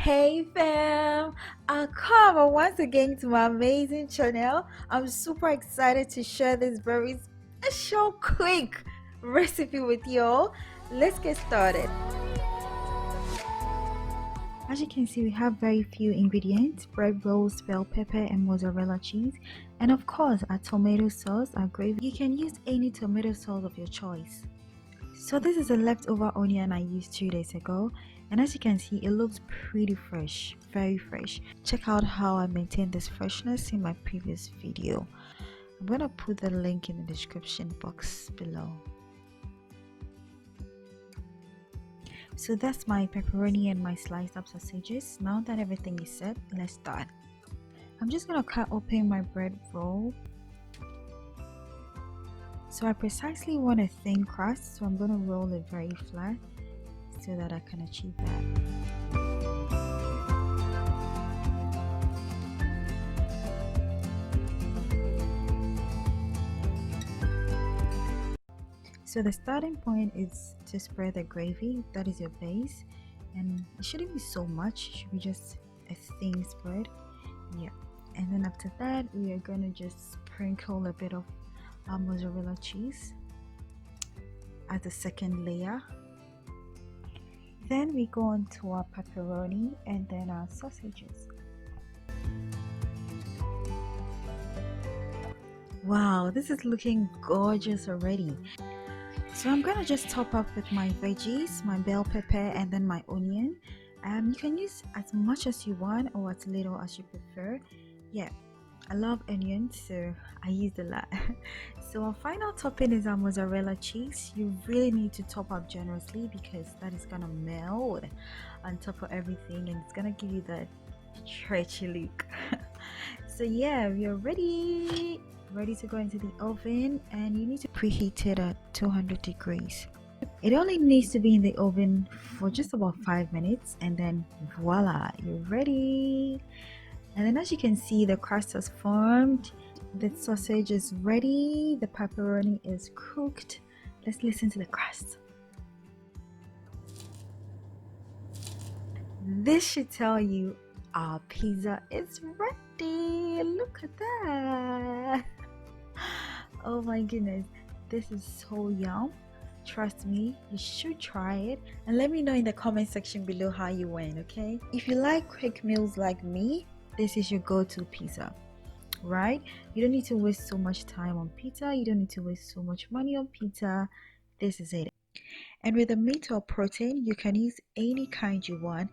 Hey fam, come once again to my amazing channel. I'm super excited to share this very special quick recipe with y'all. Let's get started. As you can see, we have very few ingredients: bread rolls, bell pepper and mozzarella cheese, and of course our tomato sauce, our gravy. You can use any tomato sauce of your choice. So this is a leftover onion I used 2 days ago, and as you can see it looks pretty fresh, very fresh. Check out how I maintain this freshness in my previous video. I'm gonna put the link in the description box below. So that's my pepperoni and my sliced up sausages. Now that everything is set, let's start. I'm just gonna cut open my bread roll. So I precisely want a thin crust, so I'm going to roll it very flat so that I can achieve that. So the starting point is to spread the gravy, that is your base, and it shouldn't be so much, it should be just a thin spread. Yeah, and then after that we are going to just sprinkle a bit of mozzarella cheese as the second layer. Then we go on to our pepperoni and then our sausages. Wow, this is looking gorgeous already. So I'm gonna just top up with my veggies, my bell pepper and then my onion. You can use as much as you want or as little as you prefer. Yeah, I love onions, so I used a lot. So our final topping is our mozzarella cheese. You really need to top up generously because that is gonna melt on top of everything and it's gonna give you that stretchy look. So yeah, we are ready to go into the oven, and you need to preheat it at 200 degrees. It only needs to be in the oven for just about 5 minutes, and then voila, you're ready. And then as you can see, the crust has formed, the sausage is ready, the pepperoni is cooked. Let's listen to the crust. This should tell you our pizza is ready. Look at that. Oh my goodness, this is so yum. Trust me, you should try it, and let me know in the comment section below how you went. Okay, if you like quick meals like me, this is your go-to pizza, right? You don't need to waste so much time on pizza, you don't need to waste so much money on pizza. This is it. And with the meat or protein, you can use any kind you want.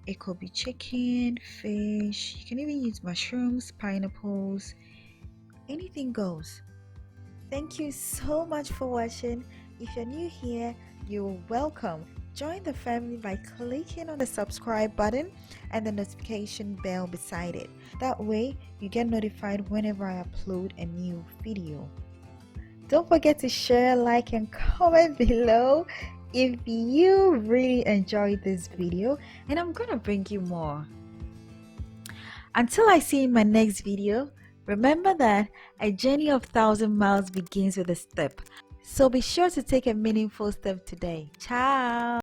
It could be chicken, fish, you can even use mushrooms, pineapples, anything goes. Thank you so much for watching. If you're new here, you're welcome. Join the family by clicking on the subscribe button and the notification bell beside it. That way you get notified whenever I upload a new video. Don't forget to share, like and comment below if you really enjoyed this video, and I'm gonna bring you more. Until I see you in my next video, remember that a journey of 1,000 miles begins with a step. So be sure to take a meaningful step today. Ciao!